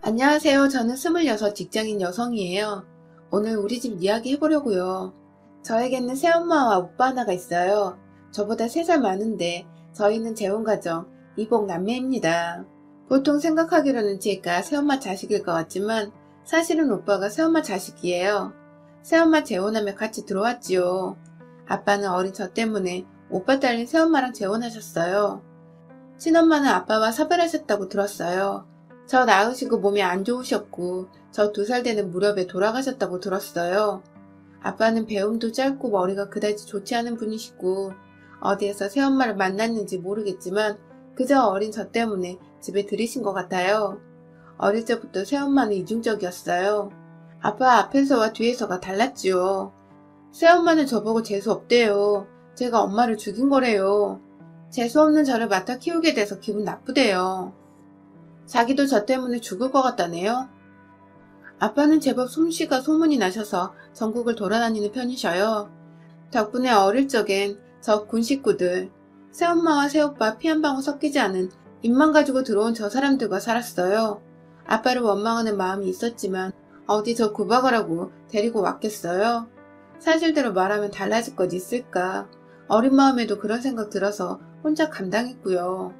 안녕하세요. 저는 26 직장인 여성이에요. 오늘 우리 집 이야기 해보려고요. 저에게는 새엄마와 오빠 하나가 있어요. 저보다 3살 많은데 저희는 재혼가정, 이복 남매입니다. 보통 생각하기로는 제가 새엄마 자식일 것 같지만 사실은 오빠가 새엄마 자식이에요. 새엄마 재혼하며 같이 들어왔지요. 아빠는 어린 저 때문에 오빠 딸린 새엄마랑 재혼하셨어요. 친엄마는 아빠와 사별하셨다고 들었어요. 저 낳으시고 몸이 안 좋으셨고 저 2살 되는 무렵에 돌아가셨다고 들었어요. 아빠는 배움도 짧고 머리가 그다지 좋지 않은 분이시고 어디에서 새엄마를 만났는지 모르겠지만 그저 어린 저 때문에 집에 들이신 것 같아요. 어릴 적부터 새엄마는 이중적이었어요. 아빠 앞에서와 뒤에서가 달랐지요. 새엄마는 저보고 재수 없대요. 제가 엄마를 죽인 거래요. 재수없는 저를 맡아 키우게 돼서 기분 나쁘대요. 자기도 저 때문에 죽을 것 같다네요. 아빠는 제법 솜씨가 소문이 나셔서 전국을 돌아다니는 편이셔요. 덕분에 어릴 적엔 저 군 식구들, 새엄마와 새오빠 피 한 방울 섞이지 않은 입만 가지고 들어온 저 사람들과 살았어요. 아빠를 원망하는 마음이 있었지만 어디 저 구박을 하고 데리고 왔겠어요? 사실대로 말하면 달라질 것 있을까? 어린 마음에도 그런 생각 들어서 혼자 감당했고요.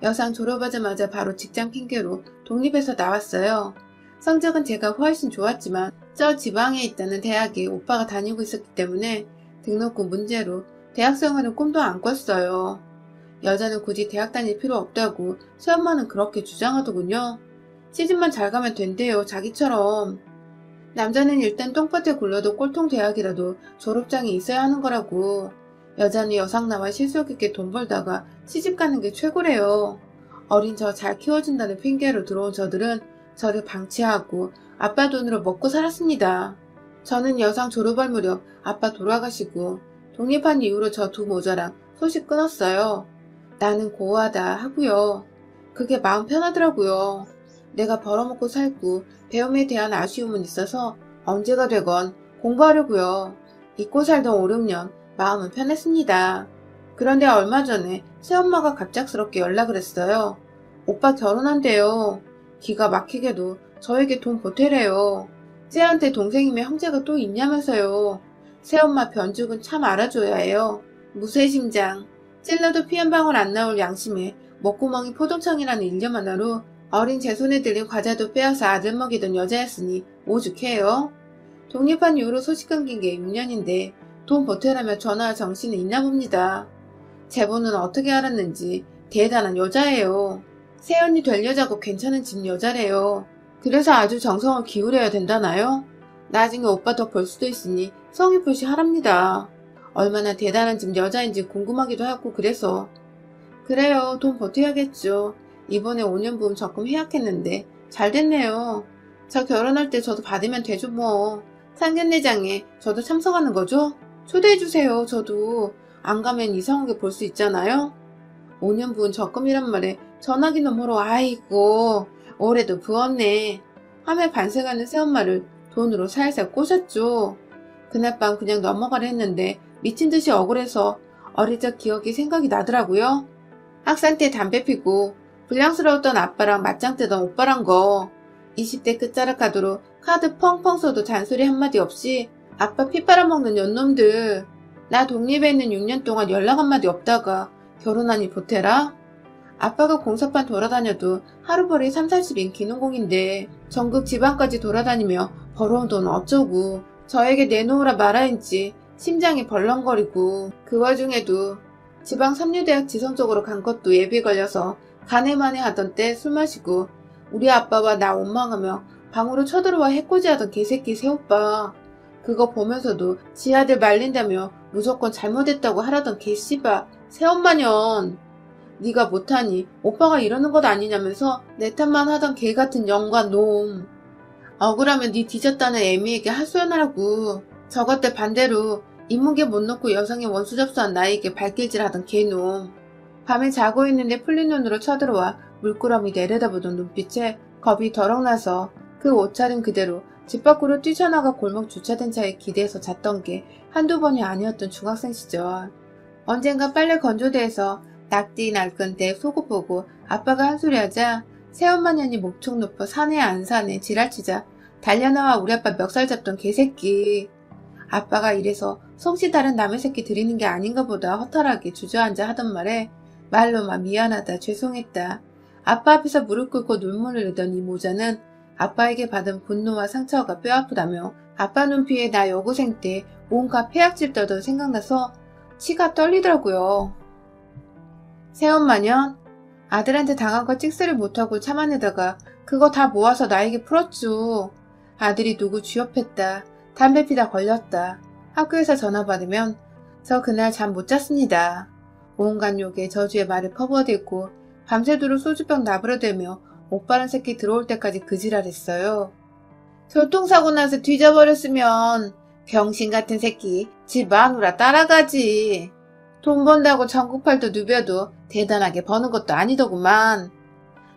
여상 졸업하자마자 바로 직장 핑계로 독립해서 나왔어요. 성적은 제가 훨씬 좋았지만 저 지방에 있다는 대학에 오빠가 다니고 있었기 때문에 등록금 문제로 대학 생활은 꿈도 안 꿨어요. 여자는 굳이 대학 다닐 필요 없다고 새엄마는 그렇게 주장하더군요. 시집만 잘 가면 된대요, 자기처럼. 남자는 일단 똥밭에 굴러도 꼴통 대학이라도 졸업장이 있어야 하는 거라고. 여자는 여상 나와 실속 있게 돈 벌다가 시집 가는 게 최고래요. 어린 저 잘 키워준다는 핑계로 들어온 저들은 저를 방치하고 아빠 돈으로 먹고 살았습니다. 저는 여상 졸업할 무렵 아빠 돌아가시고 독립한 이후로 저 두 모자랑 소식 끊었어요. 나는 고아다 하고요. 그게 마음 편하더라고요. 내가 벌어먹고 살고 배움에 대한 아쉬움은 있어서 언제가 되건 공부하려고요. 잊고 살던 5, 6년 마음은 편했습니다. 그런데 얼마 전에 새엄마가 갑작스럽게 연락을 했어요. 오빠 결혼한대요. 기가 막히게도 저에게 돈 보태래요. 쟤한테 동생이며 형제가 또 있냐면서요. 새엄마 변죽은 참 알아줘야 해요. 무쇠심장. 찔러도 피 한 방울 안 나올 양심에 목구멍이 포동청이라는 일념 하나로 어린 제 손에 들린 과자도 빼앗아 아들 먹이던 여자였으니 오죽해요. 독립한 이후로 소식 끊긴 게 6년인데 돈 보태라며 전화할 정신은 있나 봅니다. 제보는 어떻게 알았는지 대단한 여자예요. 새언니 될 여자고 괜찮은 집 여자래요. 그래서 아주 정성을 기울여야 된다나요? 나중에 오빠 더 벌 수도 있으니 성의 표시 하랍니다. 얼마나 대단한 집 여자인지 궁금하기도 하고 그래서. 그래요. 돈 버텨야겠죠. 이번에 5년 부음 적금 해약했는데 잘 됐네요. 저 결혼할 때 저도 받으면 되죠 뭐. 상견례장에 저도 참석하는 거죠? 초대해주세요. 저도 안 가면 이상하게 볼 수 있잖아요. 5년 부은 적금이란 말에 전화기 너머로 아이고 올해도 부었네 하며 반색하는 새엄마를 돈으로 살살 꼬셨죠. 그날 밤 그냥 넘어가려 했는데 미친 듯이 억울해서 어릴 적 기억이 생각이 나더라고요. 학생 때 담배 피고 불량스러웠던 아빠랑 맞짱 뜨던 오빠란 거. 20대 끝자락 카드로 카드 펑펑 써도 잔소리 한마디 없이 아빠 피 빨아먹는 연놈들. 나 독립했는 6년 동안 연락 한마디 없다가 결혼하니 보태라? 아빠가 공사판 돌아다녀도 하루벌이 3, 40인 기농공인데 전국 지방까지 돌아다니며 벌어온 돈 어쩌고 저에게 내놓으라 말아인지 심장이 벌렁거리고 그 와중에도 지방 삼류대학 지성 쪽으로 간 것도 예비 걸려서 가네마네 하던 때 술 마시고 우리 아빠와 나 원망하며 방으로 쳐들어와 해코지하던 개새끼 새오빠. 그거 보면서도 지 아들 말린다며 무조건 잘못했다고 하라던 개씨바 새엄마년. 네가 못하니 오빠가 이러는 것 아니냐면서 내 탓만 하던 개같은 영과 놈. 억울하면 네 뒤졌다는 애미에게 하소연하라고. 저것들 반대로 인문계 못 놓고 여성의 원수 접수한 나에게 발길질하던 개놈. 밤에 자고 있는데 풀린 눈으로 쳐들어와 물끄러미 내려다보던 눈빛에 겁이 더럭 나서 그 옷차림 그대로 집 밖으로 뛰쳐나가 골목 주차된 차에 기대서 잤던 게 한두 번이 아니었던 중학생 시절. 언젠가 빨래 건조대에서 낙디 날건대 속옷 보고 아빠가 한 소리 하자 새엄마년이 목축 높여 사내 안 사내 지랄치자 달려나와 우리 아빠 멱살 잡던 개새끼. 아빠가 이래서 솜씨 다른 남의 새끼 들이는 게 아닌가 보다 허탈하게 주저앉아 하던 말에 말로만 미안하다 죄송했다. 아빠 앞에서 무릎 꿇고 눈물을 흘리던 이 모자는 아빠에게 받은 분노와 상처가 뼈아프다며 아빠 눈피에 나 여고생 때 온갖 폐악질 떠던 생각나서 치가 떨리더라고요. 새엄마년? 아들한테 당한 거 찍스를 못하고 참아내다가 그거 다 모아서 나에게 풀었죠. 아들이 누구 쥐업했다. 담배 피다 걸렸다. 학교에서 전화 받으면 저 그날 잠 못 잤습니다. 온갖 욕에 저주의 말을 퍼부어댔고 밤새도록 소주병 나부려대며 오빠란 새끼 들어올 때까지 그지랄했어요. 교통사고 나서 뒤져버렸으면 병신 같은 새끼 집 마누라 따라가지. 돈 번다고 전국팔도 누벼도 대단하게 버는 것도 아니더구만.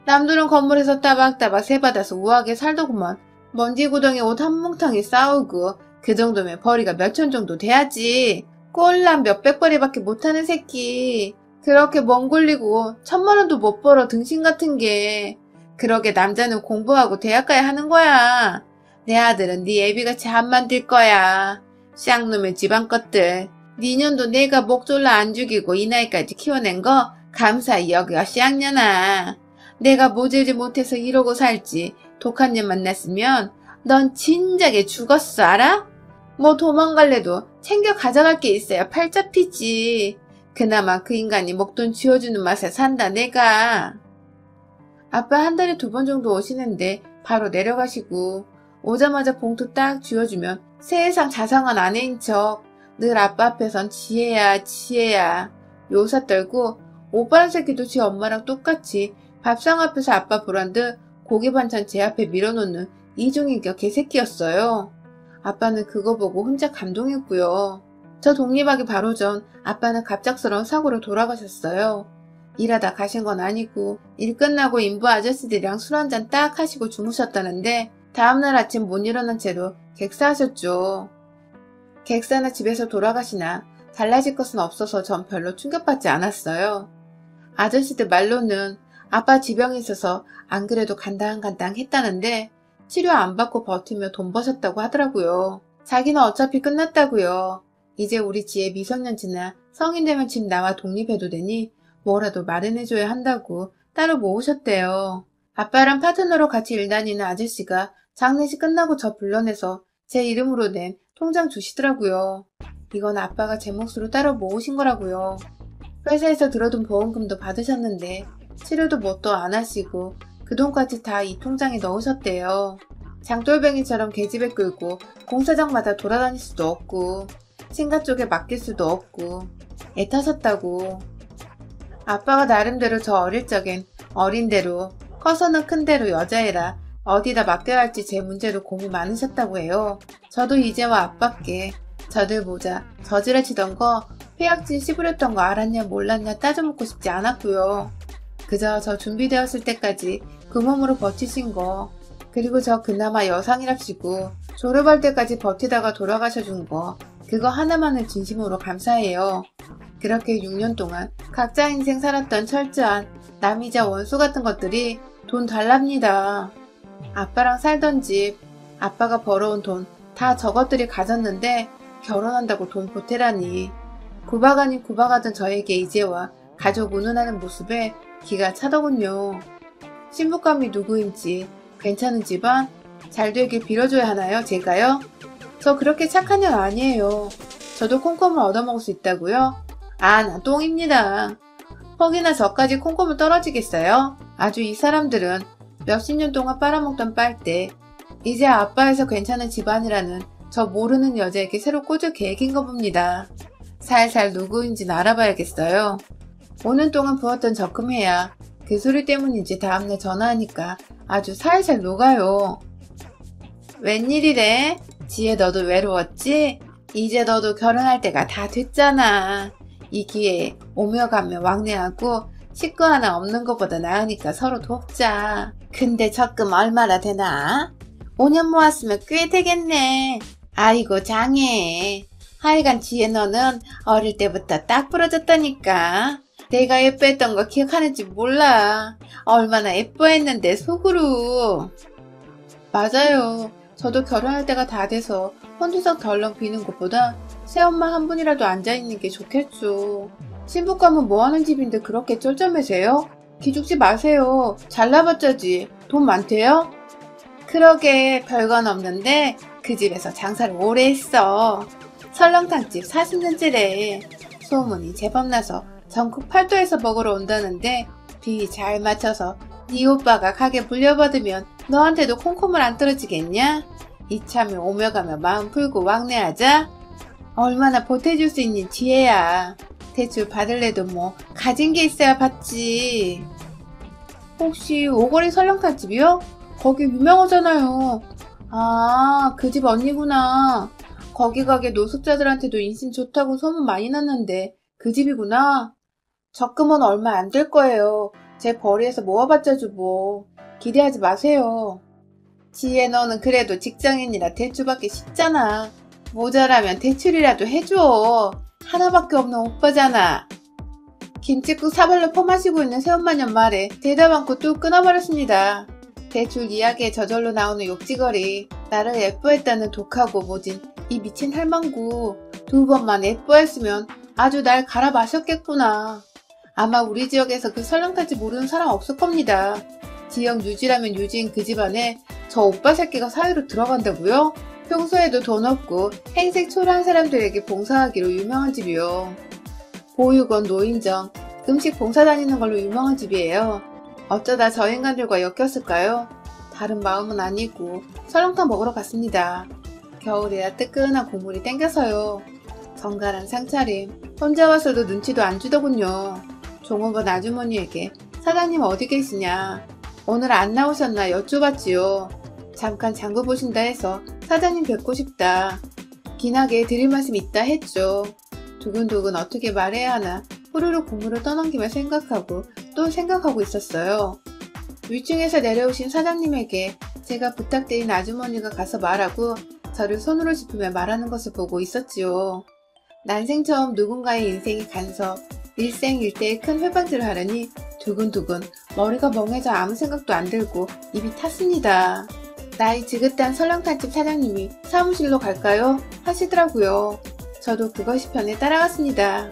남들은 건물에서 따박따박 세받아서 우아하게 살더구만. 먼지 구덩이 옷 한 뭉텅이 싸우고 그 정도면 벌이가 몇천 정도 돼야지. 꼴랑 몇백 벌이밖에 못하는 새끼. 그렇게 멍 굴리고 1,000만 원도 못 벌어 등신 같은 게. 그러게 남자는 공부하고 대학 가야 하는 거야. 내 아들은 네 애비같이 안 만들 거야. 쌍놈의 집안 것들. 니년도 내가 목 졸라 안 죽이고 이 나이까지 키워낸 거 감사히 여겨 쌍년아. 내가 모질지 못해서 이러고 살지 독한 년 만났으면 넌 진작에 죽었어 알아? 뭐 도망갈래도 챙겨 가져갈 게 있어야 팔 잡히지. 그나마 그 인간이 목돈 쥐어주는 맛에 산다 내가. 아빠 한 달에 2번 정도 오시는데 바로 내려가시고 오자마자 봉투 딱 쥐어주면 세상 자상한 아내인 척 늘 아빠 앞에선 지혜야 지혜야 요사 떨고 오빠란 새끼도 지 엄마랑 똑같이 밥상 앞에서 아빠 보란 듯 고기 반찬 제 앞에 밀어놓는 이중인격 개새끼였어요. 아빠는 그거 보고 혼자 감동했고요. 저 독립하기 바로 전 아빠는 갑작스러운 사고로 돌아가셨어요. 일하다 가신 건 아니고 일 끝나고 인부 아저씨들이랑 술 한잔 딱 하시고 주무셨다는데 다음날 아침 못 일어난 채로 객사하셨죠. 객사나 집에서 돌아가시나 달라질 것은 없어서 전 별로 충격받지 않았어요. 아저씨들 말로는 아빠 지병이 있어서 안 그래도 간당간당 했다는데 치료 안 받고 버티며 돈 버셨다고 하더라고요. 자기는 어차피 끝났다고요. 이제 우리 지혜 미성년지나 성인 되면 집 나와 독립해도 되니 뭐라도 마련해줘야 한다고 따로 모으셨대요. 아빠랑 파트너로 같이 일 다니는 아저씨가 장례식 끝나고 저 불러내서 제 이름으로 낸 통장 주시더라고요. 이건 아빠가 제 몫으로 따로 모으신 거라고요. 회사에서 들어둔 보험금도 받으셨는데 치료도 뭣도 안 하시고 그 돈까지 다 이 통장에 넣으셨대요. 장돌뱅이처럼 계집애 끌고 공사장마다 돌아다닐 수도 없고 친가 쪽에 맡길 수도 없고 애타셨다고. 아빠가 나름대로 저 어릴 적엔 어린 대로 커서는 큰 대로 여자애라 어디다 맡겨야 할지 제 문제로 고민 많으셨다고 해요. 저도 이제와 아빠께 저들 보자 저지랄치던 거 폐악질 씹으렸던 거 알았냐 몰랐냐 따져묻고 싶지 않았고요. 그저 저 준비되었을 때까지 그 몸으로 버티신 거 그리고 저 그나마 여상이랍시고 졸업할 때까지 버티다가 돌아가셔준 거 그거 하나만을 진심으로 감사해요. 그렇게 6년 동안 각자 인생 살았던 철저한 남이자 원수 같은 것들이 돈 달랍니다. 아빠랑 살던 집, 아빠가 벌어온 돈 다 저것들이 가졌는데 결혼한다고 돈 보태라니. 구박 아닌 구박하던 저에게 이제와 가족 운운하는 모습에 기가 차더군요. 신부감이 누구인지 괜찮은 집안 잘 되길 빌어줘야 하나요 제가요? 저 그렇게 착한 년 아니에요. 저도 콩콩을 얻어먹을 수 있다고요? 아, 나 똥입니다. 퍽이나 저까지 콩콩을 떨어지겠어요? 아주 이 사람들은 몇십 년 동안 빨아먹던 빨대 이제 아빠에서 괜찮은 집안이라는 저 모르는 여자에게 새로 꽂을 계획인가 봅니다. 살살 누구인지는 알아봐야겠어요. 5년 동안 부었던 적금해야 그 소리 때문인지 다음날 전화하니까 아주 살살 녹아요. 웬일이래? 지혜 너도 외로웠지? 이제 너도 결혼할 때가 다 됐잖아. 이 기회에 오며 가며 왕래하고 식구 하나 없는 것보다 나으니까 서로 돕자. 근데 적금 얼마나 되나? 5년 모았으면 꽤 되겠네. 아이고 장해. 하여간 지혜 너는 어릴 때부터 딱 부러졌다니까. 내가 예뻐했던 거 기억하는지 몰라. 얼마나 예뻐했는데 속으로. 맞아요. 저도 결혼할 때가 다 돼서 혼자서 덜렁 비는 것보다 새엄마 한 분이라도 앉아있는 게 좋겠죠. 신부감은 뭐하는 집인데 그렇게 쩔쩔매세요? 기죽지 마세요. 잘나봤자지. 돈 많대요? 그러게 별건 없는데 그 집에서 장사를 오래 했어. 설렁탕집 40년째래. 소문이 제법 나서 전국 팔도에서 먹으러 온다는데 비 잘 맞춰서 네 오빠가 가게 물려받으면 너한테도 콩콩물 안 떨어지겠냐? 이참에 오며 가며 마음 풀고 왕래하자. 얼마나 보태줄 수 있는 지혜야. 대출 받을래도 뭐 가진 게 있어야 받지. 혹시 오거리 설렁탕집이요? 거기 유명하잖아요. 아, 그 집 언니구나. 거기 가게 노숙자들한테도 인심 좋다고 소문 많이 났는데 그 집이구나. 적금은 얼마 안 될 거예요. 제 벌이에서 모아봤자 주고. 기대하지 마세요. 지혜 너는 그래도 직장인이라 대출받기 쉽잖아. 모자라면 대출이라도 해줘. 하나밖에 없는 오빠잖아. 김치국 사발로 퍼마시고 있는 새엄마년 말에 대답 않고 뚝 끊어버렸습니다. 대출 이야기에 저절로 나오는 욕지거리, 나를 예뻐했다는 독하고 모진 이 미친 할망구. 2번만 예뻐했으면 아주 날 갈아 마셨겠구나. 아마 우리 지역에서 그 설렁탕집 모르는 사람 없을 겁니다. 지역 유지라면 유지인 그 집안에 저 오빠 새끼가 사이로 들어간다고요? 평소에도 돈 없고 행색 초라한 사람들에게 봉사하기로 유명한 집이요. 보육원, 노인정, 음식 봉사 다니는 걸로 유명한 집이에요. 어쩌다 저 인간들과 엮였을까요? 다른 마음은 아니고 설렁탕 먹으러 갔습니다. 겨울이라 뜨끈한 국물이 땡겨서요. 정갈한 상차림, 혼자 와서도 눈치도 안 주더군요. 종업원 아주머니에게 사장님 어디 계시냐, 오늘 안 나오셨나 여쭤봤지요. 잠깐 장부 보신다 해서 사장님 뵙고 싶다. 긴하게 드릴 말씀 있다 했죠. 두근두근 어떻게 말해야 하나 후루룩 국물을 떠넘기며 생각하고 또 생각하고 있었어요. 위층에서 내려오신 사장님에게 제가 부탁드린 아주머니가 가서 말하고 저를 손으로 짚으며 말하는 것을 보고 있었지요. 난생 처음 누군가의 인생이 간섭, 일생일대의 큰 회방질을 하려니 두근두근 머리가 멍해져 아무 생각도 안 들고 입이 탔습니다. 나이 지긋한 설렁탕집 사장님이 사무실로 갈까요? 하시더라고요. 저도 그것이 편해 따라갔습니다.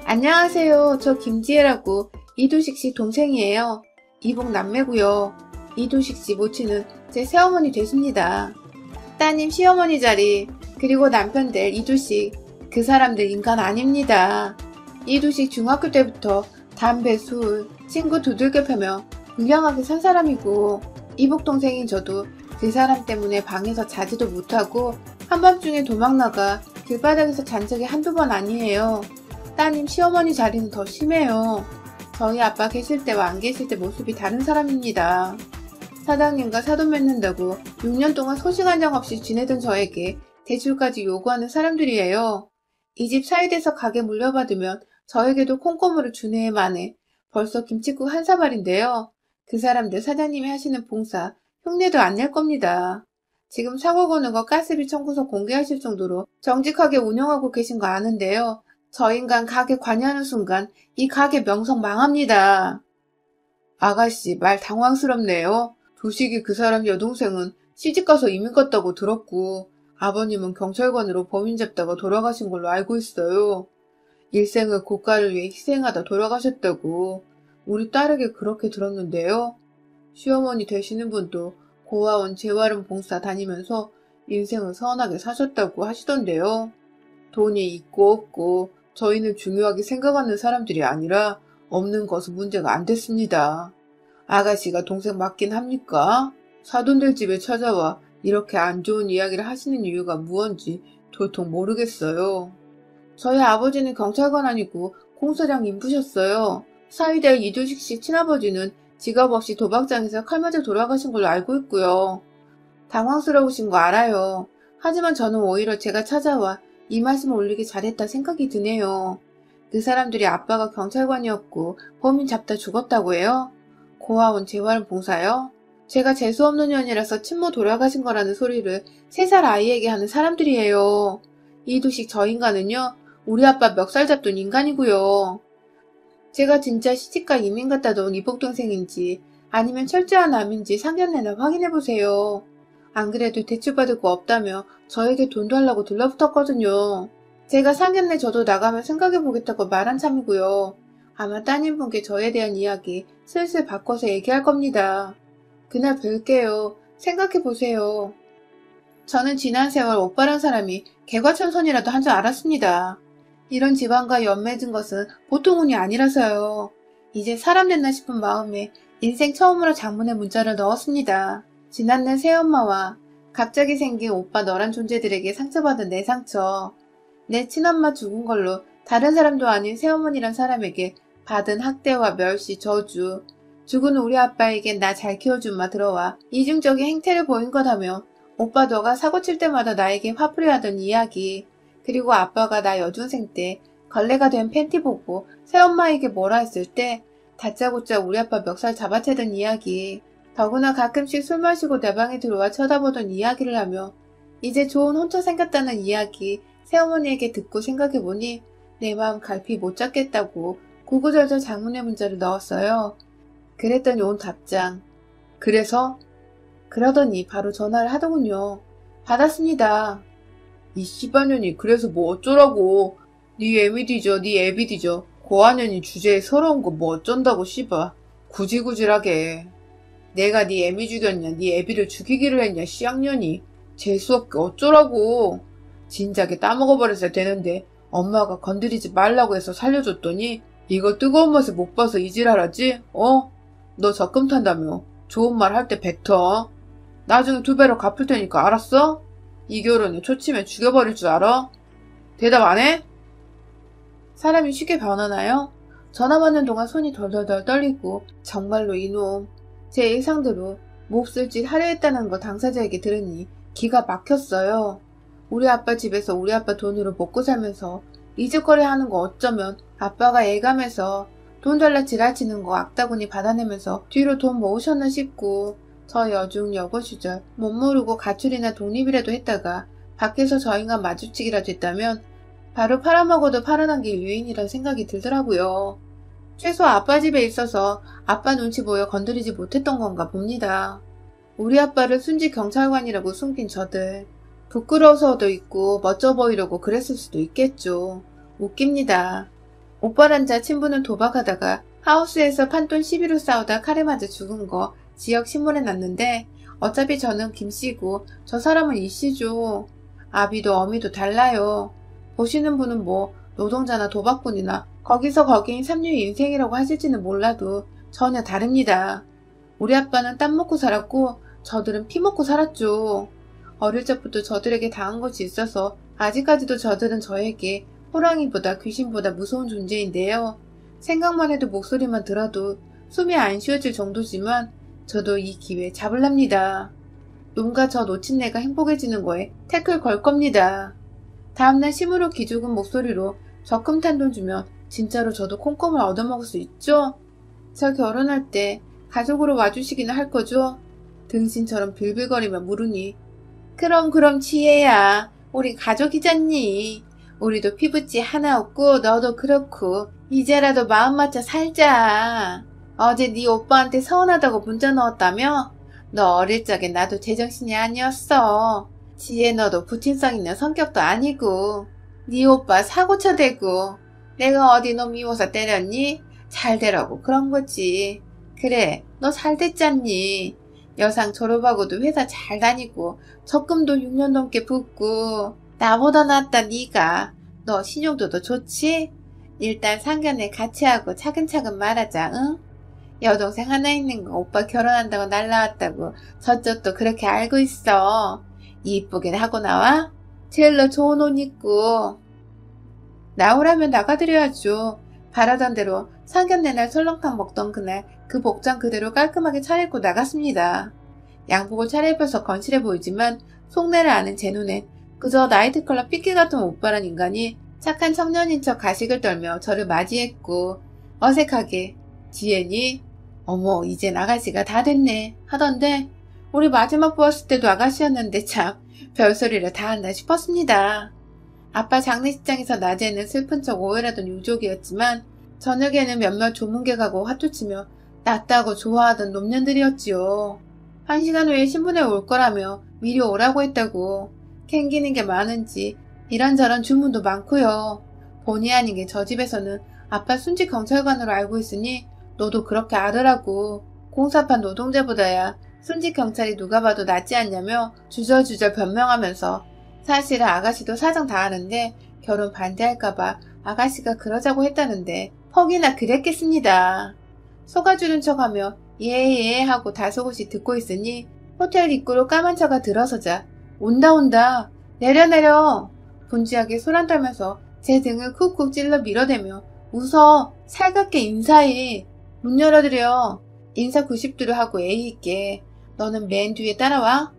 안녕하세요. 저 김지혜라고 이두식 씨 동생이에요. 이복 남매고요. 이두식 씨 모친은 제 새어머니 되십니다. 따님 시어머니 자리, 그리고 남편 될 이두식, 그 사람들 인간 아닙니다. 이두식 중학교 때부터 담배, 술, 친구 두들겨 패며 불량하게 산 사람이고, 이복 동생인 저도 그 사람 때문에 방에서 자지도 못하고 한밤중에 도망나가 길바닥에서 잔 적이 한두 번 아니에요. 따님 시어머니 자리는 더 심해요. 저희 아빠 계실 때와 안 계실 때 모습이 다른 사람입니다. 사장님과 사돈 맺는다고 6년 동안 소식 한 장 없이 지내던 저에게 대출까지 요구하는 사람들이에요. 이 집 사유돼서 가게 물려받으면 저에게도 콩고물을 주네 마네 벌써 김칫국 한 사발인데요. 그 사람들 사장님이 하시는 봉사 흉내도 안 낼 겁니다. 지금 사고 거는 거 가스비 청구서 공개하실 정도로 정직하게 운영하고 계신 거 아는데요. 저 인간 가게 관여하는 순간 이 가게 명성 망합니다. 아가씨 말 당황스럽네요. 두식이 그 사람 여동생은 시집가서 이민 갔다고 들었고 아버님은 경찰관으로 범인 잡다가 돌아가신 걸로 알고 있어요. 일생을 국가를 위해 희생하다 돌아가셨다고 우리 딸에게 그렇게 들었는데요. 시어머니 되시는 분도 고아원 재활용 봉사 다니면서 인생을 선하게 사셨다고 하시던데요. 돈이 있고 없고 저희는 중요하게 생각하는 사람들이 아니라 없는 것은 문제가 안 됐습니다. 아가씨가 동생 맞긴 합니까? 사돈들 집에 찾아와 이렇게 안 좋은 이야기를 하시는 이유가 무언지 도통 모르겠어요. 저희 아버지는 경찰관 아니고 공사장 인부셨어요. 사위될 이두식 씨 친아버지는 직업 없이 도박장에서 칼 맞아 돌아가신 걸로 알고 있고요. 당황스러우신 거 알아요. 하지만 저는 오히려 제가 찾아와 이 말씀을 올리기 잘했다 생각이 드네요. 그 사람들이 아빠가 경찰관이었고 범인 잡다 죽었다고 해요? 고아원 재활용 봉사요? 제가 재수없는 년이라서 친모 돌아가신 거라는 소리를 3살 아이에게 하는 사람들이에요. 이두식 저 인간은요, 우리 아빠 멱살 잡던 인간이고요. 제가 진짜 시집가 이민 갔다 온 이복동생인지 아니면 철저한 암인지 상견례나 확인해보세요. 안 그래도 대출받을 거 없다며 저에게 돈 달라고 들러붙었거든요. 제가 상견례 저도 나가면 생각해보겠다고 말한 참이고요. 아마 따님분께 저에 대한 이야기 슬슬 바꿔서 얘기할 겁니다. 그날 뵐게요. 생각해보세요. 저는 지난 세월 오빠란 사람이 개과천선이라도 한 줄 알았습니다. 이런 집안과 연맺은 것은 보통 운이 아니라서요. 이제 사람 됐나 싶은 마음에 인생 처음으로 장문의 문자를 넣었습니다. 지난날 새엄마와 갑자기 생긴 오빠 너란 존재들에게 상처받은 내 상처, 내 친엄마 죽은 걸로 다른 사람도 아닌 새어머니란 사람에게 받은 학대와 멸시, 저주, 죽은 우리 아빠에겐 나 잘 키워준 마 들어와 이중적인 행태를 보인 거다며 오빠 너가 사고칠 때마다 나에게 화풀이 하던 이야기, 그리고 아빠가 나 여중생 때 걸레가 된 팬티 보고 새엄마에게 뭐라 했을 때 다짜고짜 우리 아빠 멱살 잡아채던 이야기, 더구나 가끔씩 술 마시고 내 방에 들어와 쳐다보던 이야기를 하며 이제 좋은 혼처 생겼다는 이야기 새어머니에게 듣고 생각해보니 내 마음 갈피 못 잡겠다고 구구절절 장문의 문자를 넣었어요. 그랬더니 온 답장. 그래서? 그러더니 바로 전화를 하더군요. 받았습니다. 이 씨발년이 그래서 뭐 어쩌라고. 네 애미 뒤져 네 애비 뒤져 고아년이 주제에 서러운 거 뭐 어쩐다고 씨발. 구질구질하게. 내가 네 애미 죽였냐 네 애비를 죽이기를 했냐 씨악년이. 재수없게 어쩌라고. 진작에 따먹어버렸어야 되는데 엄마가 건드리지 말라고 해서 살려줬더니 이거 뜨거운 맛을 못 봐서 이질하라지? 어? 너 적금 탄다며. 좋은 말 할 때 뱉어. 나중에 2배로 갚을 테니까 알았어? 이 결혼에 초치면 죽여버릴 줄 알아? 대답 안 해? 사람이 쉽게 변하나요? 전화 받는 동안 손이 덜덜덜 떨리고 정말로 이놈. 제 예상대로 몹쓸 짓 하려 했다는 거 당사자에게 들으니 기가 막혔어요. 우리 아빠 집에서 우리 아빠 돈으로 먹고 살면서 이직거리 하는 거 어쩌면 아빠가 애감해서 돈 달라 지랄치는 거 악다구니 받아내면서 뒤로 돈 모으셨나 싶고 저 여중 여고 시절 못 모르고 가출이나 독립이라도 했다가 밖에서 저 인간 마주치기라도 했다면 바로 팔아먹어도 팔아난 게 유인이란 생각이 들더라고요. 최소 아빠 집에 있어서 아빠 눈치 보여 건드리지 못했던 건가 봅니다. 우리 아빠를 순직 경찰관이라고 숨긴 저들. 부끄러워서도 있고 멋져 보이려고 그랬을 수도 있겠죠. 웃깁니다. 오빠란 자 친부는 도박하다가 하우스에서 판돈 시비로 싸우다 칼에 맞아 죽은 거 지역 신문에 났는데 어차피 저는 김씨고 저 사람은 이씨죠. 아비도 어미도 달라요. 보시는 분은 뭐 노동자나 도박꾼이나 거기서 거기인 삼류의 인생이라고 하실지는 몰라도 전혀 다릅니다. 우리 아빠는 땀 먹고 살았고 저들은 피 먹고 살았죠. 어릴 적부터 저들에게 당한 것이 있어서 아직까지도 저들은 저에게 호랑이보다 귀신보다 무서운 존재인데요. 생각만 해도 목소리만 들어도 숨이 안 쉬어질 정도지만 저도 이 기회 잡을랍니다. 놈과 저 놓친 애가 행복해지는 거에 태클 걸 겁니다. 다음날 심으로 기죽은 목소리로 적금 탄 돈 주면 진짜로 저도 콩콩을 얻어먹을 수 있죠? 저 결혼할 때 가족으로 와주시기는 할 거죠? 등신처럼 빌빌거리며 물으니 그럼 지혜야 우리 가족이잖니. 우리도 피부치 하나 없고 너도 그렇고 이제라도 마음 맞춰 살자. 어제 네 오빠한테 서운하다고 문자 넣었다며? 너 어릴 적에 나도 제정신이 아니었어. 지혜 너도 부친성 있는 성격도 아니고 네 오빠 사고쳐 대고 내가 어디 너 미워서 때렸니? 잘 되라고 그런 거지. 그래 너 잘 됐잖니. 여상 졸업하고도 회사 잘 다니고 적금도 6년 넘게 붓고 나보다 낫다 니가. 너 신용도도 좋지? 일단 상견례 같이 하고 차근차근 말하자 응? 여동생 하나 있는 거 오빠 결혼한다고 날라왔다고 저쪽도 그렇게 알고 있어. 이쁘게 하고 나와? 제일로 좋은 옷 입고. 나오라면 나가드려야죠. 바라던 대로 상견례 날 설렁탕 먹던 그날 그 복장 그대로 깔끔하게 차려입고 나갔습니다. 양복을 차려입어서 건실해 보이지만 속내를 아는 제 눈엔 그저 나이트클럽 삐끼 같은 오빠란 인간이 착한 청년인 척 가식을 떨며 저를 맞이했고 어색하게 지혜니? 어머 이젠 아가씨가 다 됐네 하던데 우리 마지막 보았을 때도 아가씨였는데 참 별소리를 다 한다 싶었습니다. 아빠 장례식장에서 낮에는 슬픈 척 오열하던 유족이었지만 저녁에는 몇몇 조문계 가고 화투치며 낫다고 좋아하던 놈년들이었지요. 1시간 후에 신분에 올 거라며 미리 오라고 했다고. 캥기는 게 많은지 이런저런 주문도 많고요. 본의 아니게 저 집에서는 아빠 순직 경찰관으로 알고 있으니 너도 그렇게 알으라고. 공사판 노동자보다야 순직 경찰이 누가 봐도 낫지 않냐며 주절주절 변명하면서 사실은 아가씨도 사정 다 아는데 결혼 반대할까봐 아가씨가 그러자고 했다는데 퍽이나 그랬겠습니다. 속아주는 척하며 예예 하고 다소곳이 듣고 있으니 호텔 입구로 까만 차가 들어서자 온다 내려 분주하게 소란 떨면서 제 등을 쿡쿡 찔러 밀어대며 웃어 살갑게 인사해 문 열어드려 인사 90도로 하고 예의 있게 너는 맨 뒤에 따라와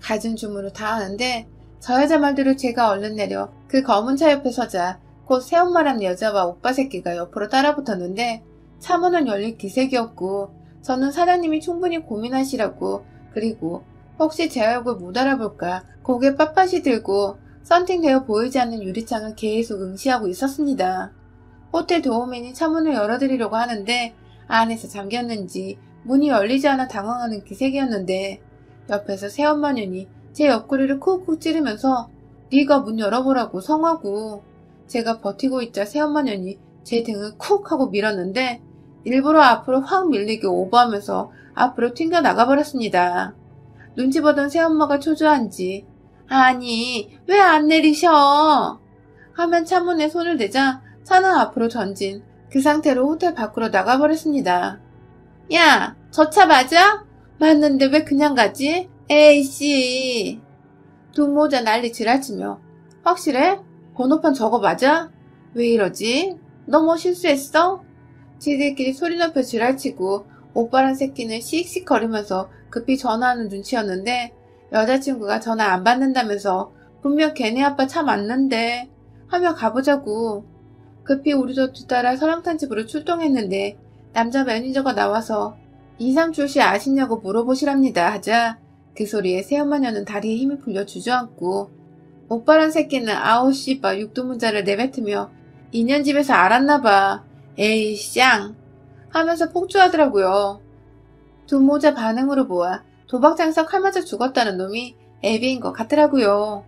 갖은 주문을 다 하는데 저 여자 말대로 제가 얼른 내려 그 검은 차 옆에 서자 곧 새엄마라는 여자와 오빠 새끼가 옆으로 따라붙었는데 차문은 열릴 기색이었고 저는 사장님이 충분히 고민하시라고 그리고 혹시 제 얼굴 못 알아볼까 고개 빳빳이 들고 썬팅되어 보이지 않는 유리창을 계속 응시하고 있었습니다. 호텔 도우맨이 차문을 열어드리려고 하는데 안에서 잠겼는지 문이 열리지 않아 당황하는 기색이었는데 옆에서 새엄마년이 제 옆구리를 쿡쿡 찌르면서 네가 문 열어보라고 성하고 제가 버티고 있자 새엄마년이 제 등을 쿡 하고 밀었는데 일부러 앞으로 확 밀리게 오버하면서 앞으로 튕겨 나가버렸습니다. 눈치 보던 새엄마가 초조한지 아니 왜 안 내리셔? 하면 차문에 손을 대자 차는 앞으로 전진 그 상태로 호텔 밖으로 나가버렸습니다. 야, 저 차 맞아? 맞는데 왜 그냥 가지? 에이씨. 두모자 난리 지랄치며 확실해? 번호판 저거 맞아? 왜 이러지? 너 뭐 실수했어? 지들끼리 소리 높여 지랄치고 오빠란 새끼는 씩씩 거리면서 급히 전화하는 눈치였는데 여자친구가 전화 안 받는다면서 분명 걔네 아빠 차 맞는데 하며 가보자고. 급히 우리도 뒤따라 설렁탕 집으로 출동했는데 남자 매니저가 나와서 이상출 씨 아시냐고 물어보시랍니다 하자 그 소리에 새엄마녀는 다리에 힘이 풀려 주저앉고 오빠란 새끼는 아우 씨바 육두문자를 내뱉으며 인연집에서 알았나봐 에이 쌍 하면서 폭주하더라고요. 두모자 반응으로 보아 도박장에서 칼 맞아 죽었다는 놈이 애비인 것 같더라고요.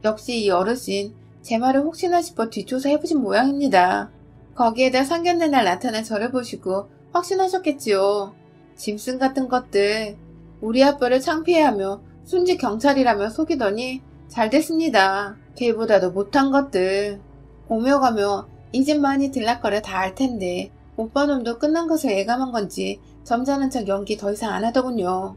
역시 이 어르신 제 말을 혹시나 싶어 뒷조사 해보신 모양입니다. 거기에다 상견례 날 나타난 저를 보시고 확신하셨겠지요. 짐승 같은 것들 우리 아빠를 창피해하며 순직 경찰이라며 속이더니 잘됐습니다. 걔보다도 못한 것들 오며 가며 이 집 많이 들락거려 다 알텐데 오빠 놈도 끝난 것을 예감한 건지 점잖은 척 연기 더 이상 안 하더군요.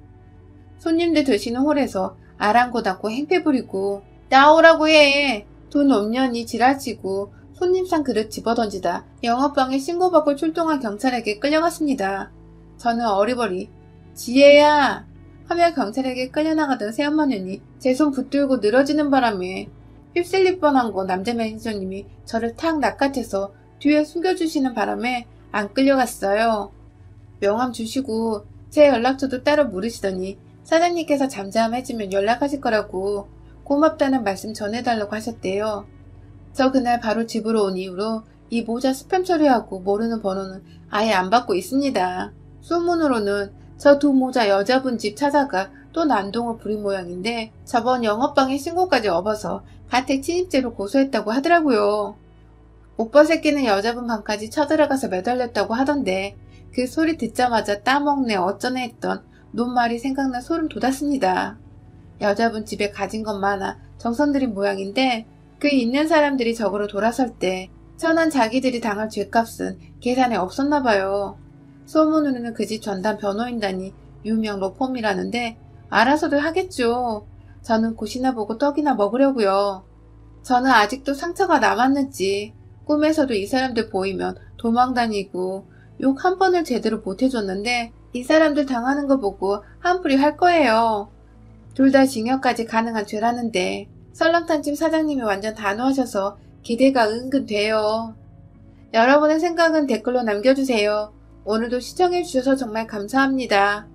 손님들 드시는 홀에서 아랑곳하고 행패 부리고 나오라고 해. 돈 없냐니 지랄치고 손님상 그릇 집어던지다 영업방에 신고받고 출동한 경찰에게 끌려갔습니다. 저는 어리버리 지혜야 하며 경찰에게 끌려나가던 새엄마년이 제 손 붙들고 늘어지는 바람에 휩쓸릴 뻔한 거 남자 매니저님이 저를 탁 낚아채서 뒤에 숨겨주시는 바람에 안 끌려갔어요. 명함 주시고 제 연락처도 따로 물으시더니 사장님께서 잠잠해지면 연락하실 거라고 고맙다는 말씀 전해달라고 하셨대요. 저 그날 바로 집으로 온 이후로 이 모자 스팸 처리하고 모르는 번호는 아예 안 받고 있습니다. 소문으로는 저 두 모자 여자분 집 찾아가 또 난동을 부린 모양인데 저번 영업방에 신고까지 업어서 가택 침입죄로 고소했다고 하더라고요. 오빠 새끼는 여자분 방까지 쳐들어가서 매달렸다고 하던데 그 소리 듣자마자 따먹네 어쩌네 했던 놈말이 생각나 소름 돋았습니다. 여자분 집에 가진 것 많아 정성 들인 모양인데 그 있는 사람들이 적으로 돌아설 때 천한 자기들이 당할 죗값은 계산에 없었나봐요. 소문으로는 그 집 전담 변호인단이 유명 로펌이라는데 알아서들 하겠죠. 저는 곳이나 보고 떡이나 먹으려고요. 저는 아직도 상처가 남았는지 꿈에서도 이 사람들 보이면 도망다니고 욕 한 번을 제대로 못해줬는데 이 사람들 당하는 거 보고 한풀이 할 거예요. 둘 다 징역까지 가능한 죄라는데 설렁탕집 사장님이 완전 단호하셔서 기대가 은근 돼요. 여러분의 생각은 댓글로 남겨주세요. 오늘도 시청해주셔서 정말 감사합니다.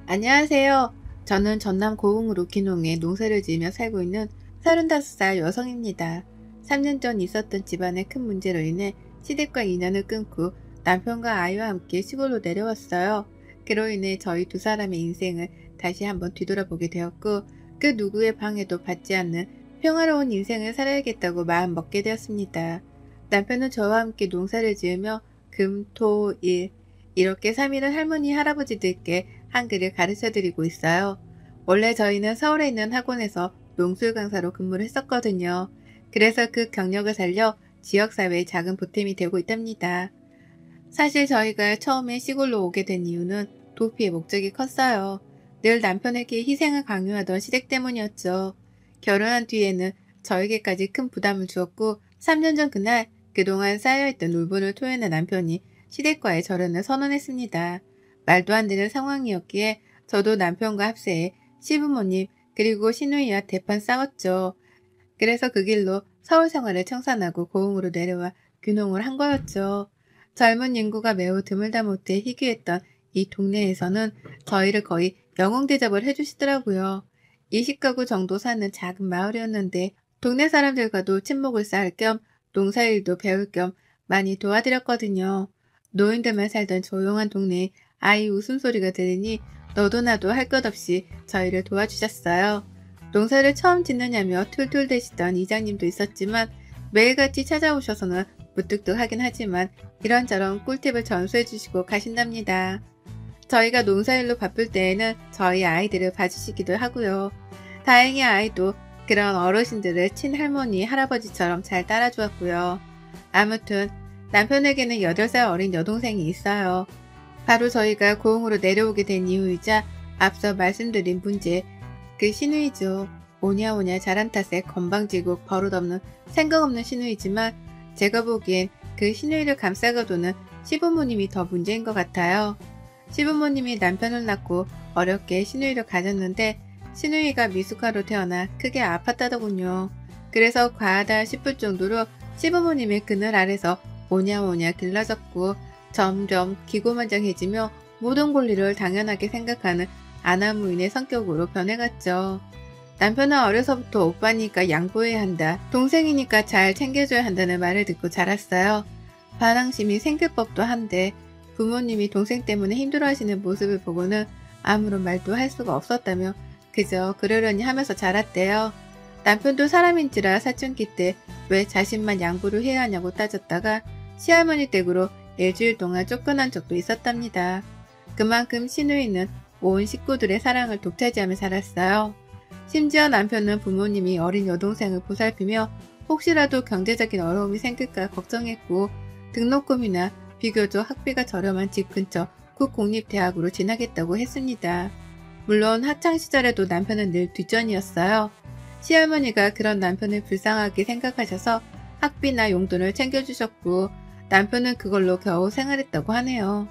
안녕하세요. 저는 전남 고흥 로키농에 농사를 지으며 살고 있는 35살 여성입니다. 3년 전 있었던 집안의 큰 문제로 인해 시댁과 인연을 끊고 남편과 아이와 함께 시골로 내려왔어요. 그로 인해 저희 두 사람의 인생을 다시 한번 뒤돌아보게 되었고 그 누구의 방해도 받지 않는 평화로운 인생을 살아야겠다고 마음 먹게 되었습니다. 남편은 저와 함께 농사를 지으며 금, 토, 일 이렇게 3일은 할머니, 할아버지들께 한글을 가르쳐드리고 있어요. 원래 저희는 서울에 있는 학원에서 농술 강사로 근무를 했었거든요. 그래서 그 경력을 살려 지역사회에 작은 보탬이 되고 있답니다. 사실 저희가 처음에 시골로 오게 된 이유는 도피의 목적이 컸어요. 늘 남편에게 희생을 강요하던 시댁 때문이었죠. 결혼한 뒤에는 저에게까지 큰 부담을 주었고 3년 전 그날 그동안 쌓여있던 울분을 토해낸 남편이 시댁과의 절연을 선언했습니다. 말도 안 되는 상황이었기에 저도 남편과 합세해 시부모님 그리고 시누이와 대판 싸웠죠. 그래서 그 길로 서울 생활을 청산하고 고흥으로 내려와 귀농을 한 거였죠. 젊은 인구가 매우 드물다 못해 희귀했던 이 동네에서는 저희를 거의 영웅 대접을 해주시더라고요. 20가구 정도 사는 작은 마을이었는데 동네 사람들과도 친목을 쌓을 겸 농사일도 배울 겸 많이 도와드렸거든요. 노인들만 살던 조용한 동네에 아이 웃음소리가 들으니 너도 나도 할 것 없이 저희를 도와주셨어요. 농사를 처음 짓느냐며 툴툴대시던 이장님도 있었지만 매일같이 찾아오셔서는 무뚝뚝하긴 하지만 이런저런 꿀팁을 전수해주시고 가신답니다. 저희가 농사일로 바쁠 때에는 저희 아이들을 봐주시기도 하고요. 다행히 아이도 그런 어르신들을 친할머니, 할아버지처럼 잘 따라주었고요. 아무튼 남편에게는 8살 어린 여동생이 있어요. 바로 저희가 고흥으로 내려오게 된 이유이자 앞서 말씀드린 문제, 그 시누이죠. 오냐오냐 잘한 탓에 건방지고 버릇없는 생각 없는 시누이지만 제가 보기엔 그 시누이를 감싸가도는 시부모님이 더 문제인 것 같아요. 시부모님이 남편을 낳고 어렵게 시누이를 가졌는데 시누이가 미숙아로 태어나 크게 아팠다더군요. 그래서 과하다 싶을 정도로 시부모님의 그늘 아래서 오냐오냐 길러졌고 점점 기고만장해지며 모든 권리를 당연하게 생각하는 아나무인의 성격으로 변해갔죠. 남편은 어려서부터 오빠니까 양보해야 한다, 동생이니까 잘 챙겨줘야 한다는 말을 듣고 자랐어요. 반항심이 생길 법도 한데 부모님이 동생 때문에 힘들어하시는 모습을 보고는 아무런 말도 할 수가 없었다며 그저 그러려니 하면서 자랐대요. 남편도 사람인지라 사춘기 때 왜 자신만 양보를 해야 하냐고 따졌다가 시할머니 댁으로 일주일 동안 쫓겨난 적도 있었답니다. 그만큼 시누이는 온 식구들의 사랑을 독차지하며 살았어요. 심지어 남편은 부모님이 어린 여동생을 보살피며 혹시라도 경제적인 어려움이 생길까 걱정했고 등록금이나 비교적 학비가 저렴한 집 근처 국공립대학으로 진학했다고 했습니다. 물론 학창시절에도 남편은 늘 뒷전이었어요. 시할머니가 그런 남편을 불쌍하게 생각하셔서 학비나 용돈을 챙겨주셨고 남편은 그걸로 겨우 생활했다고 하네요.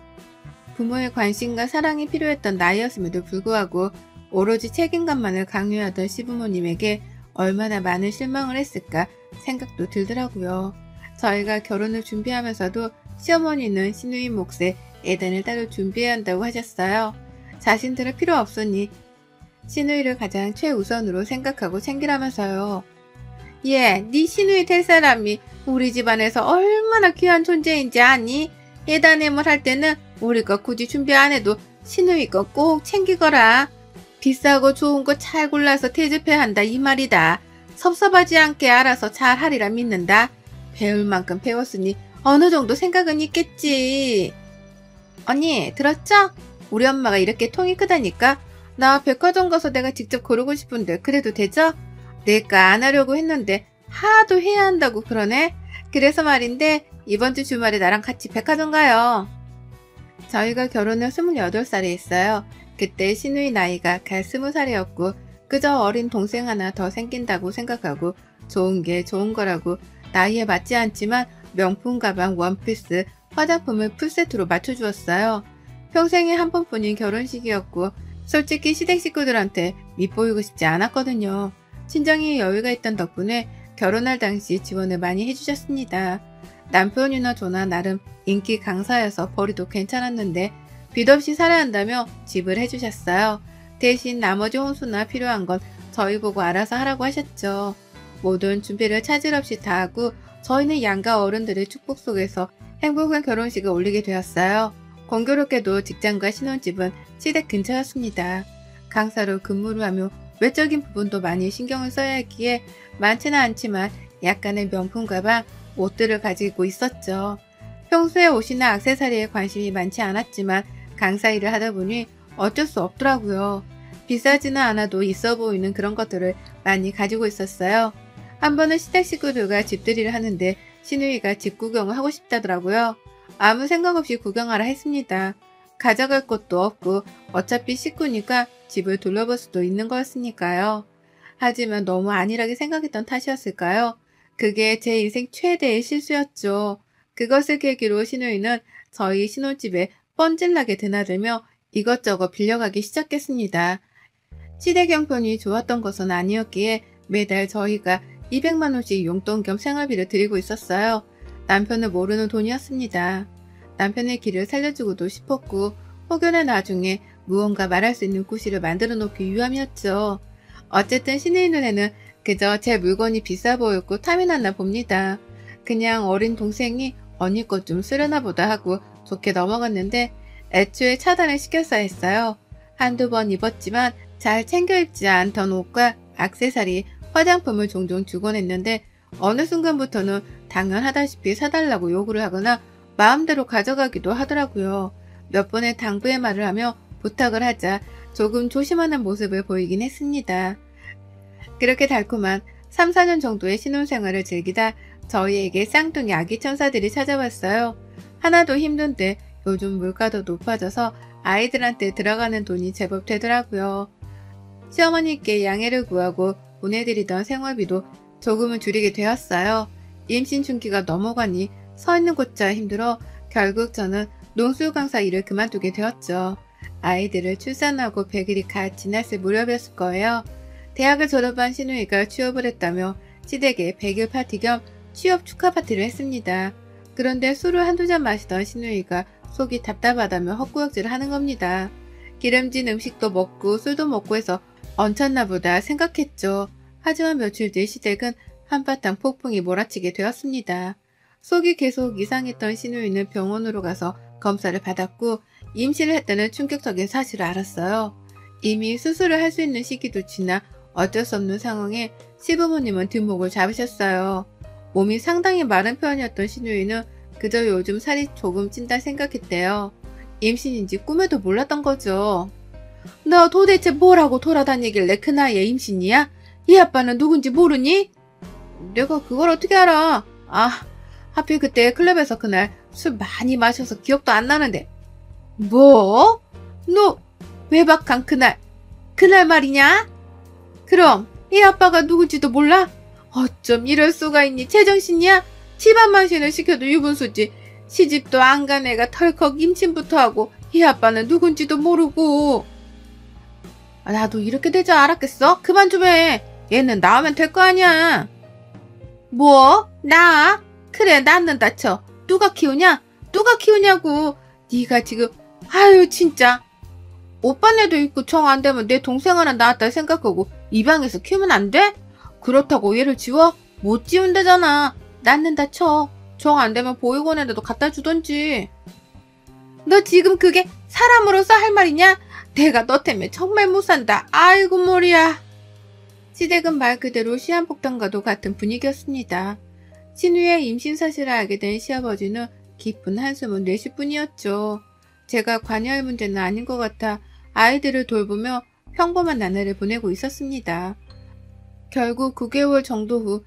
부모의 관심과 사랑이 필요했던 나이였음에도 불구하고 오로지 책임감만을 강요하던 시부모님에게 얼마나 많은 실망을 했을까 생각도 들더라고요. 저희가 결혼을 준비하면서도 시어머니는 시누이 몫에 애단을 따로 준비해야 한다고 하셨어요. 자신들은 필요 없으니 시누이를 가장 최우선으로 생각하고 챙기라면서요. 네 시누이 될 사람이 우리 집안에서 얼마나 귀한 존재인지 아니? 예단임을 할 때는 우리가 굳이 준비 안 해도 시누이 거 꼭 챙기거라. 비싸고 좋은 거 잘 골라서 대접해야 한다 이 말이다. 섭섭하지 않게 알아서 잘 하리라 믿는다. 배울 만큼 배웠으니 어느 정도 생각은 있겠지. 언니 들었죠? 우리 엄마가 이렇게 통이 크다니까. 나 백화점 가서 내가 직접 고르고 싶은데 그래도 되죠? 내가 안 하려고 했는데 하도 해야 한다고 그러네. 그래서 말인데 이번 주 주말에 나랑 같이 백화점 가요. 저희가 결혼을 28살에 했어요. 그때 시누이 나이가 갓 20살이었고 그저 어린 동생 하나 더 생긴다고 생각하고 좋은 게 좋은 거라고 나이에 맞지 않지만 명품 가방, 원피스, 화장품을 풀세트로 맞춰주었어요. 평생에 한 번뿐인 결혼식이었고 솔직히 시댁 식구들한테 밉보이고 싶지 않았거든요. 친정이 여유가 있던 덕분에 결혼할 당시 지원을 많이 해주셨습니다. 남편이나 저나 나름 인기 강사여서 벌이도 괜찮았는데 빚 없이 살아야 한다며 집을 해주셨어요. 대신 나머지 혼수나 필요한 건 저희 보고 알아서 하라고 하셨죠. 모든 준비를 차질 없이 다 하고 저희는 양가 어른들의 축복 속에서 행복한 결혼식을 올리게 되었어요. 공교롭게도 직장과 신혼집은 시댁 근처였습니다. 강사로 근무를 하며 외적인 부분도 많이 신경을 써야 했기에 많지는 않지만 약간의 명품 가방, 옷들을 가지고 있었죠. 평소에 옷이나 액세서리에 관심이 많지 않았지만 강사 일을 하다 보니 어쩔 수 없더라고요. 비싸지는 않아도 있어 보이는 그런 것들을 많이 가지고 있었어요. 한 번은 시댁 식구들과 집들이를 하는데 시누이가 집 구경을 하고 싶다더라고요. 아무 생각 없이 구경하라 했습니다. 가져갈 것도 없고 어차피 식구니까 집을 둘러볼 수도 있는 거였으니까요. 하지만 너무 안일하게 생각했던 탓이었을까요? 그게 제 인생 최대의 실수였죠. 그것을 계기로 시누이는 저희 신혼집에 뻔질나게 드나들며 이것저것 빌려가기 시작했습니다. 시댁 형편이 좋았던 것은 아니었기에 매달 저희가 200만 원씩 용돈 겸 생활비를 드리고 있었어요. 남편을 모르는 돈이었습니다. 남편의 길을 살려주고도 싶었고 혹여나 나중에 무언가 말할 수 있는 구실을 만들어 놓기 위함이었죠. 어쨌든 시누이 눈에는 그저 제 물건이 비싸 보였고 탐이 났나 봅니다. 그냥 어린 동생이 언니 것 좀 쓰려나 보다 하고 좋게 넘어갔는데 애초에 차단을 시켰어야 했어요. 한두 번 입었지만 잘 챙겨 입지 않던 옷과 액세서리, 화장품을 종종 주곤 했는데 어느 순간부터는 당연하다시피 사달라고 요구를 하거나 마음대로 가져가기도 하더라고요. 몇 번의 당부의 말을 하며 부탁을 하자 조금 조심하는 모습을 보이긴 했습니다. 그렇게 달콤한 3, 4년 정도의 신혼생활을 즐기다 저희에게 쌍둥이 아기 천사들이 찾아왔어요. 하나도 힘든데 요즘 물가도 높아져서 아이들한테 들어가는 돈이 제법 되더라고요. 시어머니께 양해를 구하고 보내드리던 생활비도 조금은 줄이게 되었어요. 임신 중기가 넘어가니 서 있는 곳자 힘들어 결국 저는 농술 강사 일을 그만두게 되었죠. 아이들을 출산하고 100일이 갓 지났을 무렵이었을 거예요. 대학을 졸업한 시누이가 취업을 했다며 시댁에 100일 파티 겸 취업 축하 파티를 했습니다. 그런데 술을 한두 잔 마시던 시누이가 속이 답답하다며 헛구역질을 하는 겁니다. 기름진 음식도 먹고 술도 먹고 해서 얹혔나 보다 생각했죠. 하지만 며칠 뒤 시댁은 한바탕 폭풍이 몰아치게 되었습니다. 속이 계속 이상했던 시누이는 병원으로 가서 검사를 받았고 임신을 했다는 충격적인 사실을 알았어요. 이미 수술을 할 수 있는 시기도 지나 어쩔 수 없는 상황에 시부모님은 뒷목을 잡으셨어요. 몸이 상당히 마른 편이었던 시누이는 그저 요즘 살이 조금 찐다 생각했대요. 임신인지 꿈에도 몰랐던 거죠. 너 도대체 뭐라고 돌아다니길래 그 나이에 임신이야? 이 아빠는 누군지 모르니? 내가 그걸 어떻게 알아? 아, 하필 그때 클럽에서 그날 술 많이 마셔서 기억도 안 나는데. 뭐? 너 외박한 그날 말이냐? 그럼 이 아빠가 누군지도 몰라? 어쩜 이럴 수가 있니? 제정신이야? 집안만신을 시켜도 유분수지. 시집도 안 간 애가 털컥 임신부터 하고 이 아빠는 누군지도 모르고. 나도 이렇게 될 줄 알았겠어? 그만 좀 해. 얘는 나오면 될 거 아니야. 뭐? 나? 그래 낳는다 쳐. 누가 키우냐? 누가 키우냐고. 네가 지금 아유 진짜. 오빠네도 있고 정 안 되면 내 동생 하나 낳았다 생각하고 이 방에서 키우면 안 돼? 그렇다고 얘를 지워? 못 지운다잖아. 낳는다 쳐. 정 안 되면 보육원에라도 갖다 주던지. 너 지금 그게 사람으로서 할 말이냐? 내가 너 때문에 정말 못 산다. 아이고 머리야. 시댁은 말 그대로 시한폭탄과도 같은 분위기였습니다. 신우의 임신 사실을 알게 된 시아버지는 깊은 한숨을 내쉴 뿐이었죠. 제가 관여할 문제는 아닌 것 같아 아이들을 돌보며 평범한 나날을 보내고 있었습니다. 결국 9개월 정도 후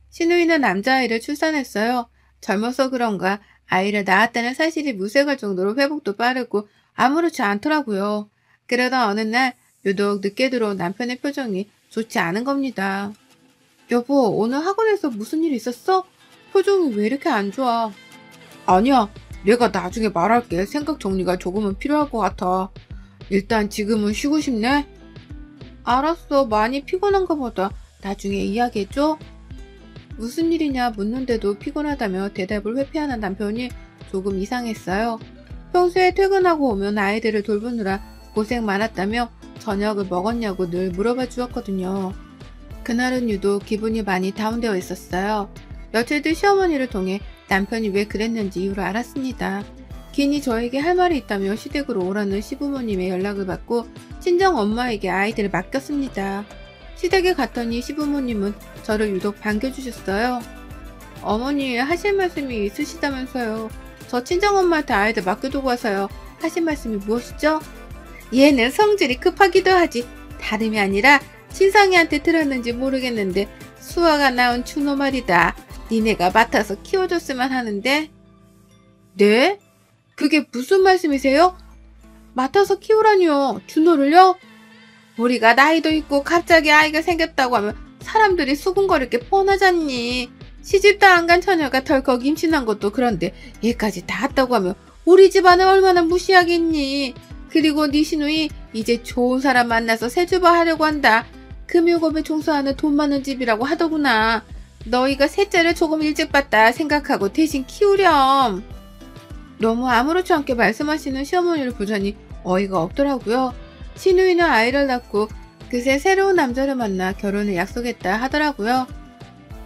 시누이는 남자아이를 출산했어요. 젊어서 그런가 아이를 낳았다는 사실이 무색할 정도로 회복도 빠르고 아무렇지 않더라고요. 그러다 어느 날 유독 늦게 들어온 남편의 표정이 좋지 않은 겁니다. 여보, 오늘 학원에서 무슨 일 있었어? 표정이 왜 이렇게 안 좋아? 아니야, 내가 나중에 말할게. 생각 정리가 조금은 필요할 것 같아. 일단 지금은 쉬고 싶네? 알았어, 많이 피곤한가 보다. 나중에 이야기해줘. 무슨 일이냐 묻는데도 피곤하다며 대답을 회피하는 남편이 조금 이상했어요. 평소에 퇴근하고 오면 아이들을 돌보느라 고생 많았다며 저녁을 먹었냐고 늘 물어봐 주었거든요. 그날은 유독 기분이 많이 다운되어 있었어요. 며칠 뒤 시어머니를 통해 남편이 왜 그랬는지 이유를 알았습니다. 긴이 저에게 할 말이 있다며 시댁으로 오라는 시부모님의 연락을 받고 친정 엄마에게 아이들을 맡겼습니다. 시댁에 갔더니 시부모님은 저를 유독 반겨주셨어요. 어머니 하실 말씀이 있으시다면서요. 저 친정엄마한테 아이들 맡겨두고 와서요. 하실 말씀이 무엇이죠? 얘는 성질이 급하기도 하지. 다름이 아니라 친상이한테 들었는지 모르겠는데 수아가 낳은 준호 말이다. 니네가 맡아서 키워줬으면 하는데. 네? 그게 무슨 말씀이세요? 맡아서 키우라니요. 준호를요? 우리가 나이도 있고 갑자기 아이가 생겼다고 하면 사람들이 수군거릴 게 뻔하잖니. 시집도 안 간 처녀가 덜컥 임신한 것도 그런데 얘까지 다 했다고 하면 우리 집안은 얼마나 무시하겠니. 그리고 네 시누이 이제 좋은 사람 만나서 세주바 하려고 한다. 금요금에 종사하는 돈 많은 집이라고 하더구나. 너희가 셋째를 조금 일찍 봤다 생각하고 대신 키우렴. 너무 아무렇지 않게 말씀하시는 시어머니를 보자니 어이가 없더라고요. 시누이는 아이를 낳고 그새 새로운 남자를 만나 결혼을 약속했다 하더라고요.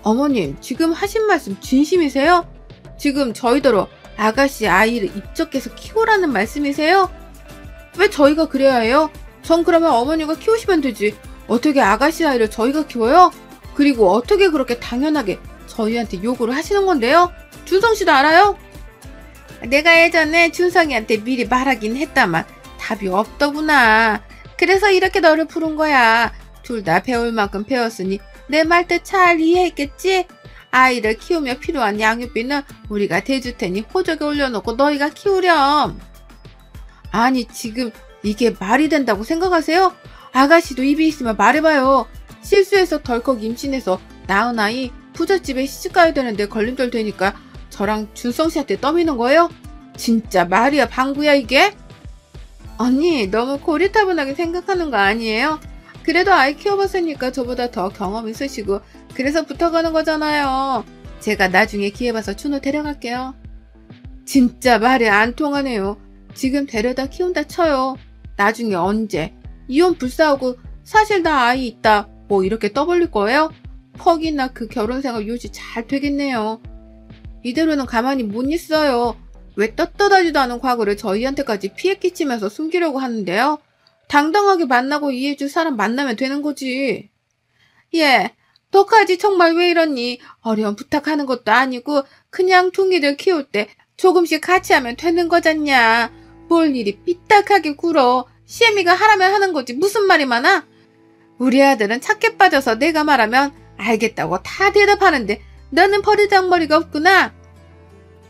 어머님, 지금 하신 말씀 진심이세요? 지금 저희더러 아가씨 아이를 입적해서 키우라는 말씀이세요? 왜 저희가 그래야 해요? 전 그러면 어머니가 키우시면 되지. 어떻게 아가씨 아이를 저희가 키워요? 그리고 어떻게 그렇게 당연하게 저희한테 요구를 하시는 건데요? 준성씨도 알아요? 내가 예전에 준성이한테 미리 말하긴 했다만 답이 없더구나. 그래서 이렇게 너를 부른 거야. 둘 다 배울 만큼 배웠으니 내 말 뜻 잘 이해했겠지? 아이를 키우며 필요한 양육비는 우리가 대줄 테니 호적에 올려놓고 너희가 키우렴. 아니 지금 이게 말이 된다고 생각하세요? 아가씨도 입이 있으면 말해봐요. 실수해서 덜컥 임신해서 낳은 아이 부잣집에 시집가야 되는데 걸림돌 되니까 저랑 준성씨한테 떠미는 거예요? 진짜 말이야 방구야 이게? 언니 너무 고리타분하게 생각하는 거 아니에요? 그래도 아이 키워봤으니까 저보다 더 경험 있으시고 그래서 붙어가는 거잖아요. 제가 나중에 기회 봐서 준호 데려갈게요. 진짜 말이 안 통하네요. 지금 데려다 키운다 쳐요. 나중에 언제 이혼 불사하고 사실 나 아이 있다 뭐 이렇게 떠벌릴 거예요? 퍽이나 그 결혼생활 유지 잘 되겠네요. 이대로는 가만히 못 있어요. 왜 떳떳하지도 않은 과거를 저희한테까지 피해 끼치면서 숨기려고 하는데요? 당당하게 만나고 이해해줄 사람 만나면 되는 거지. 예, 독하지 정말 왜 이러니? 어려운 부탁하는 것도 아니고 그냥 둥이들 키울 때 조금씩 같이 하면 되는 거잖냐. 뭘 일이 삐딱하게 굴어. 시애미가 하라면 하는 거지 무슨 말이 많아? 우리 아들은 착해 빠져서 내가 말하면 알겠다고 다 대답하는데 너는 버르장머리가 없구나.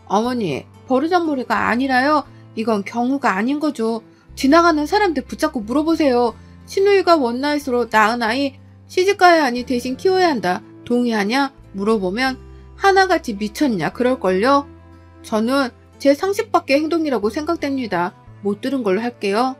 어머니, 버르장머리가 아니라요. 이건 경우가 아닌 거죠. 지나가는 사람들 붙잡고 물어보세요. 시누이가 원나잇으로 낳은 아이 시집가야 하니 대신 키워야 한다. 동의하냐? 물어보면 하나같이 미쳤냐 그럴걸요. 저는 제 상식 밖의 행동이라고 생각됩니다. 못 들은 걸로 할게요.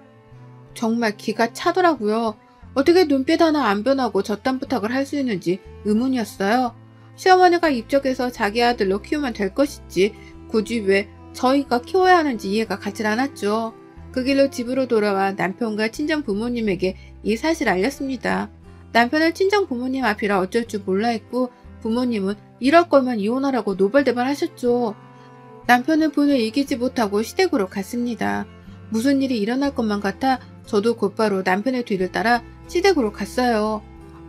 정말 기가 차더라고요. 어떻게 눈빛 하나 안 변하고 저딴 부탁을 할 수 있는지 의문이었어요. 시어머니가 입적해서 자기 아들로 키우면 될 것이지 굳이 왜 저희가 키워야 하는지 이해가 가질 않았죠. 그 길로 집으로 돌아와 남편과 친정 부모님에게 이 사실을 알렸습니다. 남편은 친정 부모님 앞이라 어쩔 줄 몰라 했고 부모님은 이럴 거면 이혼하라고 노발대발 하셨죠. 남편은 분을 이기지 못하고 시댁으로 갔습니다. 무슨 일이 일어날 것만 같아 저도 곧바로 남편의 뒤를 따라 시댁으로 갔어요.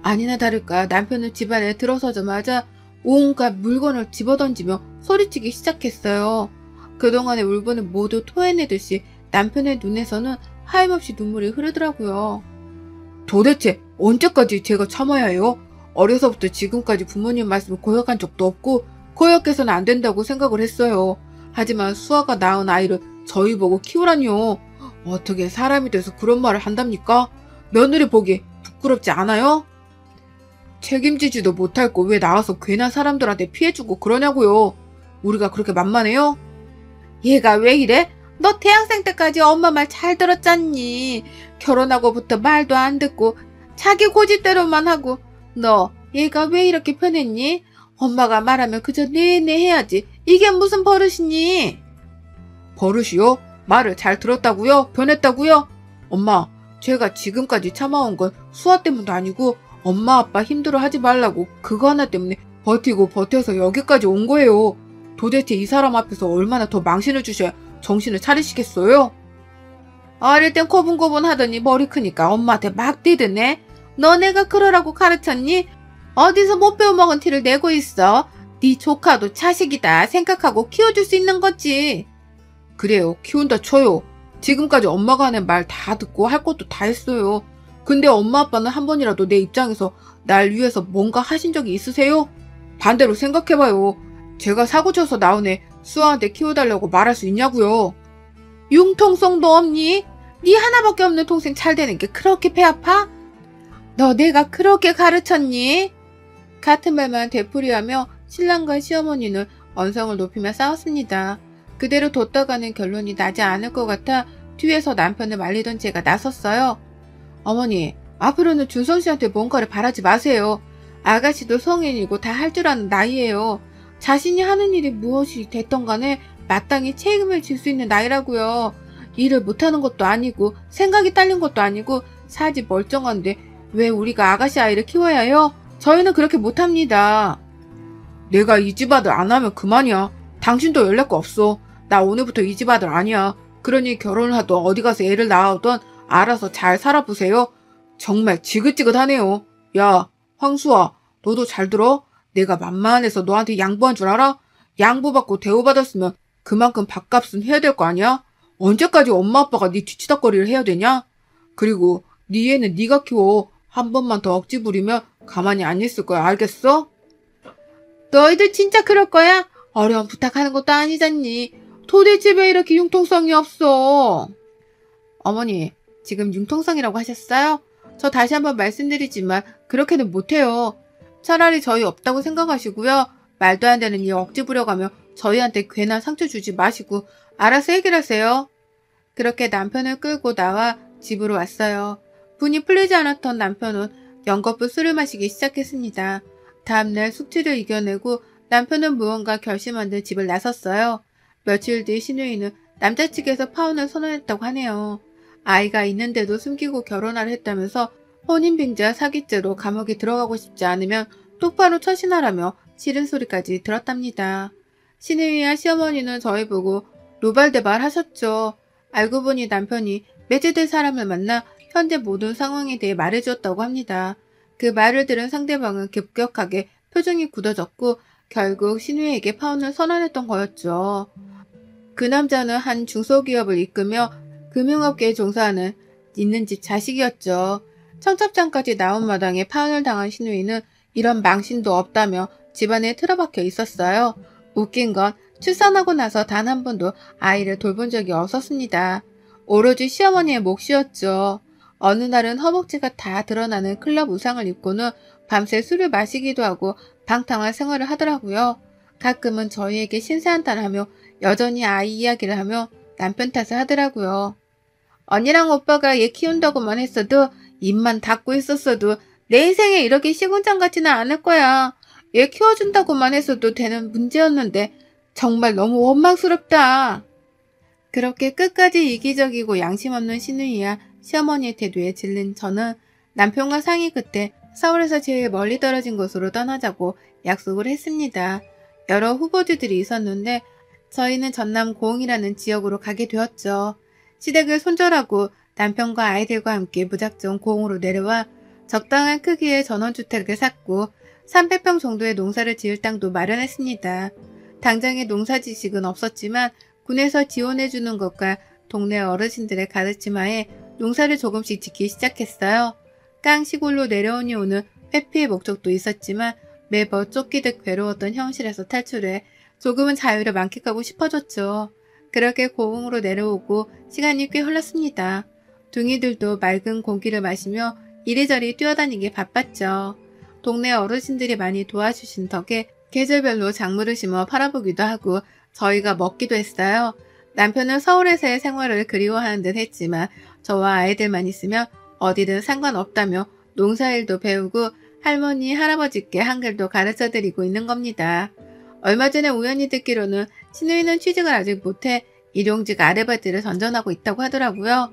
아니나 다를까 남편은 집안에 들어서자마자 온갖 물건을 집어던지며 소리치기 시작했어요. 그동안의 울분을 모두 토해내듯이 남편의 눈에서는 하염없이 눈물이 흐르더라고요. 도대체 언제까지 제가 참아야 해요? 어려서부터 지금까지 부모님 말씀을 거역한 적도 없고 거역해서는 안 된다고 생각을 했어요. 하지만 수아가 낳은 아이를 저희 보고 키우라니요. 어떻게 사람이 돼서 그런 말을 한답니까? 며느리 보기 부끄럽지 않아요? 책임지지도 못할 거 왜 나와서 괜한 사람들한테 피해주고 그러냐고요. 우리가 그렇게 만만해요? 얘가 왜 이래? 너 대학생 때까지 엄마 말 잘 들었잖니. 결혼하고부터 말도 안 듣고 자기 고집대로만 하고 너 얘가 왜 이렇게 변했니? 엄마가 말하면 그저 네네 해야지. 이게 무슨 버릇이니? 버릇이요? 말을 잘 들었다고요? 변했다고요? 엄마, 제가 지금까지 참아온 건 수아 때문도 아니고 엄마 아빠 힘들어 하지 말라고 그거 하나 때문에 버티고 버텨서 여기까지 온 거예요. 도대체 이 사람 앞에서 얼마나 더 망신을 주셔야 정신을 차리시겠어요? 어릴 땐 고분고분 하더니 머리 크니까 엄마한테 막 뛰드네. 너 내가 그러라고 가르쳤니? 어디서 못 배워먹은 티를 내고 있어. 네 조카도 자식이다 생각하고 키워줄 수 있는 거지. 그래요. 키운다 쳐요. 지금까지 엄마가 하는 말 다 듣고 할 것도 다 했어요. 근데 엄마 아빠는 한 번이라도 내 입장에서 날 위해서 뭔가 하신 적이 있으세요? 반대로 생각해봐요. 제가 사고쳐서 나온 애 수아한테 키워달라고 말할 수 있냐고요. 융통성도 없니? 네 하나밖에 없는 동생 잘 되는 게 그렇게 배 아파? 너 내가 그렇게 가르쳤니? 같은 말만 되풀이하며 신랑과 시어머니는 언성을 높이며 싸웠습니다. 그대로 뒀다가는 결론이 나지 않을 것 같아 뒤에서 남편을 말리던 제가 나섰어요. 어머니, 앞으로는 준성 씨한테 뭔가를 바라지 마세요. 아가씨도 성인이고 다 할 줄 아는 나이예요. 자신이 하는 일이 무엇이 됐던 간에 마땅히 책임을 질 수 있는 나이라고요. 일을 못하는 것도 아니고 생각이 딸린 것도 아니고 사지 멀쩡한데 왜 우리가 아가씨 아이를 키워야 해요? 저희는 그렇게 못합니다. 내가 이 집 아들 안 하면 그만이야. 당신도 연락거 없어. 나 오늘부터 이 집 아들 아니야. 그러니 결혼을 하든 어디 가서 애를 낳아오든 알아서 잘 살아보세요. 정말 지긋지긋하네요. 야, 황수아, 너도 잘 들어? 내가 만만해서 너한테 양보한 줄 알아? 양보받고 대우받았으면 그만큼 밥값은 해야 될 거 아니야? 언제까지 엄마 아빠가 네 뒤치다꺼리를 해야 되냐? 그리고 네 애는 네가 키워. 한 번만 더 억지 부리면 가만히 안 있을 거야. 알겠어? 너희들 진짜 그럴 거야? 어려운 부탁하는 것도 아니잖니. 도대체 왜 이렇게 융통성이 없어? 어머니, 지금 융통성이라고 하셨어요? 저 다시 한번 말씀드리지만 그렇게는 못해요. 차라리 저희 없다고 생각하시고요. 말도 안 되는 일 억지 부려가며 저희한테 괜한 상처 주지 마시고 알아서 해결하세요. 그렇게 남편을 끌고 나와 집으로 왔어요. 분이 풀리지 않았던 남편은 연거푸 술을 마시기 시작했습니다. 다음날 숙취를 이겨내고 남편은 무언가 결심한 듯 집을 나섰어요. 며칠 뒤 신우이는 남자 측에서 파혼을 선언했다고 하네요. 아이가 있는데도 숨기고 결혼하려 했다면서 혼인빙자 사기죄로 감옥에 들어가고 싶지 않으면 똑바로 처신하라며 싫은 소리까지 들었답니다. 신우이와 시어머니는 저희 보고 노발대발 하셨죠. 알고 보니 남편이 매제될 사람을 만나 현재 모든 상황에 대해 말해주었다고 합니다. 그 말을 들은 상대방은 급격하게 표정이 굳어졌고 결국 신우이에게 파혼을 선언했던 거였죠. 그 남자는 한 중소기업을 이끌며 금융업계에 종사하는 있는 집 자식이었죠. 청첩장까지 나온 마당에 파혼을 당한 신우이는 이런 망신도 없다며 집안에 틀어박혀 있었어요. 웃긴 건 출산하고 나서 단 한 번도 아이를 돌본 적이 없었습니다. 오로지 시어머니의 몫이었죠. 어느 날은 허벅지가 다 드러나는 클럽 의상을 입고는 밤새 술을 마시기도 하고 방탕한 생활을 하더라고요. 가끔은 저희에게 신세한탄하며 여전히 아이 이야기를 하며 남편 탓을 하더라고요. 언니랑 오빠가 얘 키운다고만 했어도 입만 닫고 있었어도 내 인생에 이렇게 시궁창 같지는 않을 거야. 얘 키워준다고만 했어도 되는 문제였는데 정말 너무 원망스럽다. 그렇게 끝까지 이기적이고 양심 없는 신우이와 시어머니의 태도에 질린 저는 남편과 상의 끝에 서울에서 제일 멀리 떨어진 곳으로 떠나자고 약속을 했습니다. 여러 후보지들이 있었는데 저희는 전남 고흥이라는 지역으로 가게 되었죠. 시댁을 손절하고 남편과 아이들과 함께 무작정 고흥으로 내려와 적당한 크기의 전원주택을 샀고 300평 정도의 농사를 지을 땅도 마련했습니다. 당장의 농사 지식은 없었지만 군에서 지원해주는 것과 동네 어르신들의 가르침하에 농사를 조금씩 짓기 시작했어요. 깡 시골로 내려온 이유는 회피의 목적도 있었지만 매번 쫓기듯 괴로웠던 현실에서 탈출해 조금은 자유를 만끽하고 싶어졌죠. 그렇게 고흥으로 내려오고 시간이 꽤 흘렀습니다. 둥이들도 맑은 공기를 마시며 이리저리 뛰어다니기 바빴죠. 동네 어르신들이 많이 도와주신 덕에 계절별로 작물을 심어 팔아보기도 하고 저희가 먹기도 했어요. 남편은 서울에서의 생활을 그리워하는 듯 했지만 저와 아이들만 있으면 어디든 상관없다며 농사일도 배우고 할머니, 할아버지께 한글도 가르쳐드리고 있는 겁니다. 얼마 전에 우연히 듣기로는 신우이는 취직을 아직 못해 일용직 아르바이트를 전전하고 있다고 하더라고요.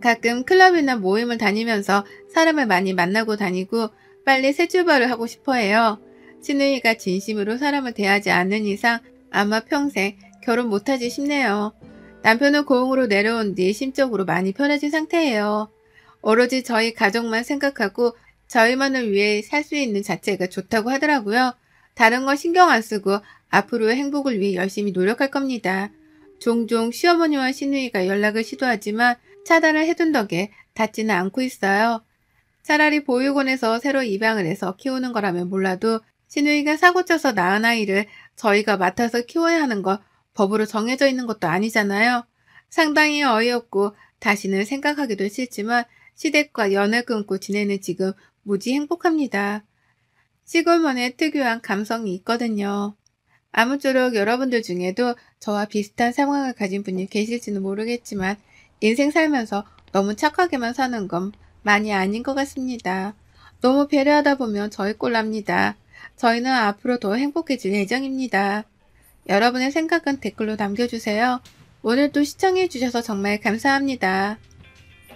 가끔 클럽이나 모임을 다니면서 사람을 많이 만나고 다니고 빨리 새 출발을 하고 싶어 해요. 신우이가 진심으로 사람을 대하지 않는 이상 아마 평생 결혼 못하지 싶네요. 남편은 고흥으로 내려온 뒤 심적으로 많이 편해진 상태예요. 오로지 저희 가족만 생각하고 저희만을 위해 살 수 있는 자체가 좋다고 하더라고요. 다른 건 신경 안 쓰고 앞으로의 행복을 위해 열심히 노력할 겁니다. 종종 시어머니와 시누이가 연락을 시도하지만 차단을 해둔 덕에 닿지는 않고 있어요. 차라리 보육원에서 새로 입양을 해서 키우는 거라면 몰라도 시누이가 사고쳐서 낳은 아이를 저희가 맡아서 키워야 하는 건 법으로 정해져 있는 것도 아니잖아요. 상당히 어이없고 다시는 생각하기도 싫지만 시댁과 연을 끊고 지내는 지금 무지 행복합니다. 시골만의 특유한 감성이 있거든요. 아무쪼록 여러분들 중에도 저와 비슷한 상황을 가진 분이 계실지는 모르겠지만 인생 살면서 너무 착하게만 사는 건 많이 아닌 것 같습니다. 너무 배려하다 보면 저희 꼴 납니다. 저희는 앞으로 더 행복해질 예정입니다. 여러분의 생각은 댓글로 남겨주세요. 오늘도 시청해주셔서 정말 감사합니다.